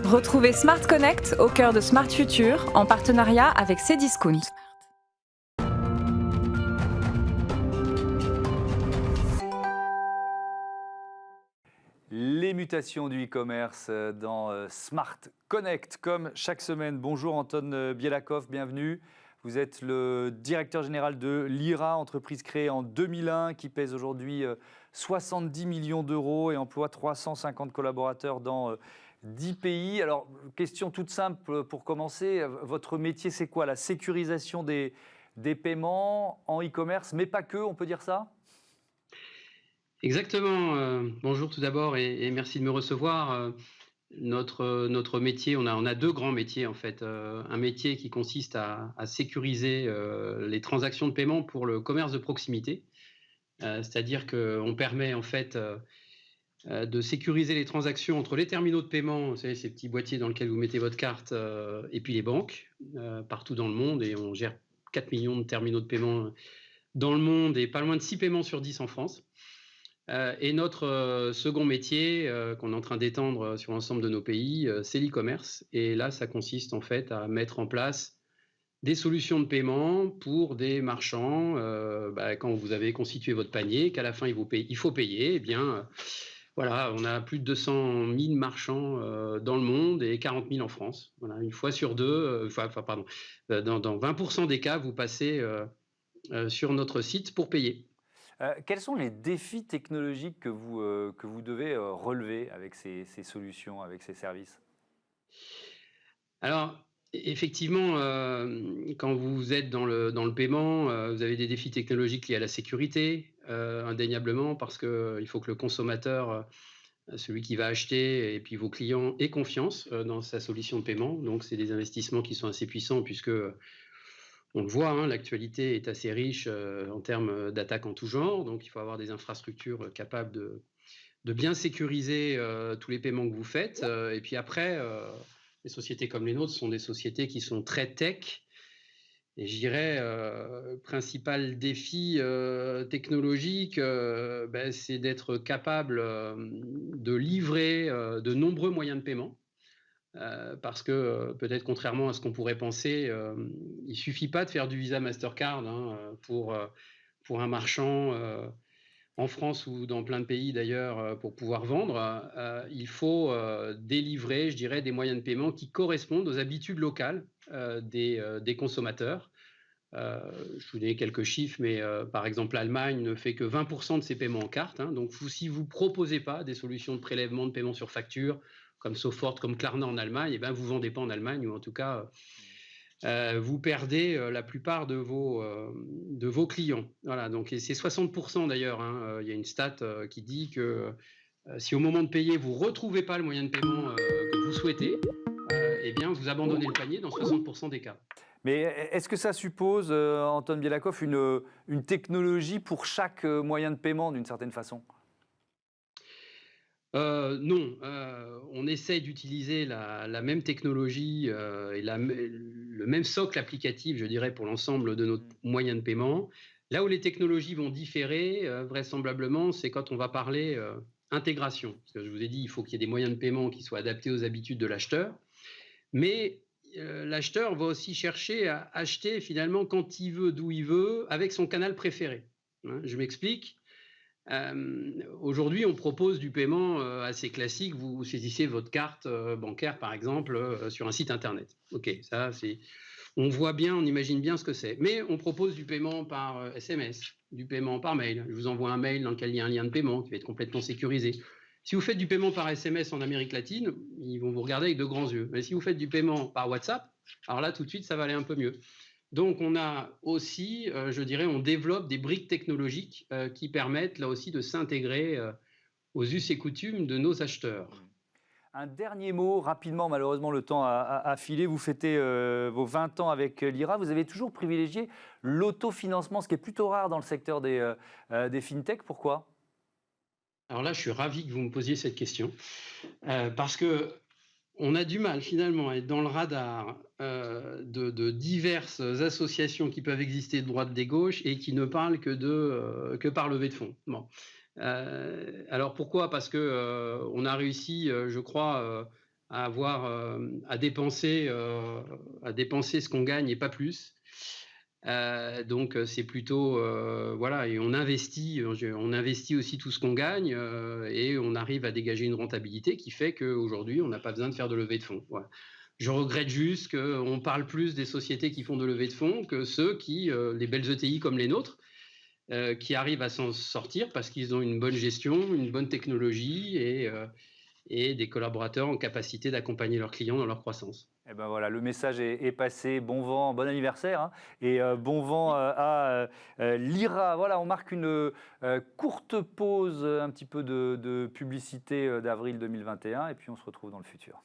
Retrouvez Smart Connect au cœur de Smart Future en partenariat avec Cdiscount. Les mutations du e-commerce dans Smart Connect, comme chaque semaine. Bonjour Anton Bielakov, bienvenue. Vous êtes le directeur général de Lyra, entreprise créée en 2001 qui pèse aujourd'hui 70 millions d'euros et emploie 350 collaborateurs dans 10 pays. Alors, question toute simple pour commencer. Votre métier, c'est quoi? La sécurisation des paiements en e-commerce, mais pas que, on peut dire ça? Exactement. Bonjour tout d'abord et merci de me recevoir. Notre métier, on a deux grands métiers en fait. Un métier qui consiste à sécuriser les transactions de paiement pour le commerce de proximité. C'est-à-dire qu'on permet en fait de sécuriser les transactions entre les terminaux de paiement, vous savez, ces petits boîtiers dans lesquels vous mettez votre carte, et puis les banques, partout dans le monde. Et on gère 4 millions de terminaux de paiement dans le monde et pas loin de 6 paiements sur 10 en France. Et notre second métier qu'on est en train d'étendre sur l'ensemble de nos pays, c'est l'e-commerce. Et là, ça consiste en fait à mettre en place des solutions de paiement pour des marchands. Quand vous avez constitué votre panier, qu'à la fin il faut payer, eh bien voilà, on a plus de 200 000 marchands dans le monde et 40 000 en France. Voilà, une fois sur deux, dans 20% des cas, vous passez sur notre site pour payer. Quels sont les défis technologiques que vous devez relever avec ces solutions, avec ces services? Alors, effectivement, quand vous êtes dans le paiement, vous avez des défis technologiques liés à la sécurité, indéniablement, parce qu'il faut que le consommateur, celui qui va acheter, et puis vos clients, aient confiance dans sa solution de paiement. Donc, c'est des investissements qui sont assez puissants, puisque on le voit, hein, l'actualité est assez riche en termes d'attaques en tout genre. Donc, il faut avoir des infrastructures capables de bien sécuriser tous les paiements que vous faites. Et puis après, les sociétés comme les nôtres sont des sociétés qui sont très tech. Et je dirais, principal défi technologique, c'est d'être capable de livrer de nombreux moyens de paiement. Parce que peut-être contrairement à ce qu'on pourrait penser, il ne suffit pas de faire du Visa Mastercard pour un marchand en France ou dans plein de pays d'ailleurs, pour pouvoir vendre. Il faut délivrer, je dirais, des moyens de paiement qui correspondent aux habitudes locales des consommateurs. Je vous donne quelques chiffres, mais par exemple, l'Allemagne ne fait que 20% de ses paiements en carte. Donc, si vous ne proposez pas des solutions de prélèvement de paiement sur facture, comme Sofort, comme Klarna en Allemagne, vous ne vendez pas en Allemagne, ou en tout cas, vous perdez la plupart de vos clients. Voilà, donc c'est 60% d'ailleurs. Il y a une stat qui dit que si au moment de payer, vous ne retrouvez pas le moyen de paiement que vous souhaitez, eh bien, vous abandonnez le panier dans 60% des cas. Mais est-ce que ça suppose, Anton Bielakov, une technologie pour chaque moyen de paiement d'une certaine façon? Non, on essaie d'utiliser la même technologie et le même socle applicatif, je dirais, pour l'ensemble de nos moyens de paiement. Là où les technologies vont différer, vraisemblablement, c'est quand on va parler intégration. Parce que je vous ai dit, il faut qu'il y ait des moyens de paiement qui soient adaptés aux habitudes de l'acheteur. Mais l'acheteur va aussi chercher à acheter finalement quand il veut, d'où il veut, avec son canal préféré. Je m'explique. Aujourd'hui, on propose du paiement assez classique. Vous saisissez votre carte bancaire, par exemple, sur un site internet. OK, ça, on voit bien, on imagine bien ce que c'est. Mais on propose du paiement par SMS, du paiement par mail. Je vous envoie un mail dans lequel il y a un lien de paiement qui va être complètement sécurisé. Si vous faites du paiement par SMS en Amérique latine, ils vont vous regarder avec de grands yeux. Mais si vous faites du paiement par WhatsApp, alors là, tout de suite, ça va aller un peu mieux. Donc, on a aussi, je dirais, on développe des briques technologiques qui permettent là aussi de s'intégrer aux us et coutumes de nos acheteurs. Un dernier mot, rapidement, malheureusement, le temps a filé. Vous fêtez vos 20 ans avec Lyra. Vous avez toujours privilégié l'autofinancement, ce qui est plutôt rare dans le secteur des fintech. Pourquoi? Alors là, je suis ravi que vous me posiez cette question parce que on a du mal finalement à être dans le radar de diverses associations qui peuvent exister de droite des gauches et qui ne parlent que par levée de fonds. Bon. Alors pourquoi? Parce que on a réussi, je crois, à dépenser ce qu'on gagne et pas plus. Donc c'est plutôt voilà, et on investit aussi tout ce qu'on gagne, et on arrive à dégager une rentabilité qui fait qu'aujourd'hui on n'a pas besoin de faire de levée de fonds. Voilà. Je regrette juste qu'on parle plus des sociétés qui font de levée de fonds que ceux qui, les belles ETI comme les nôtres, qui arrivent à s'en sortir parce qu'ils ont une bonne gestion, une bonne technologie et des collaborateurs en capacité d'accompagner leurs clients dans leur croissance. Et ben voilà, le message est passé. Bon vent, bon anniversaire, hein, et bon vent à Lyra. Voilà, on marque une courte pause, un petit peu de publicité d'avril 2021, et puis on se retrouve dans le futur.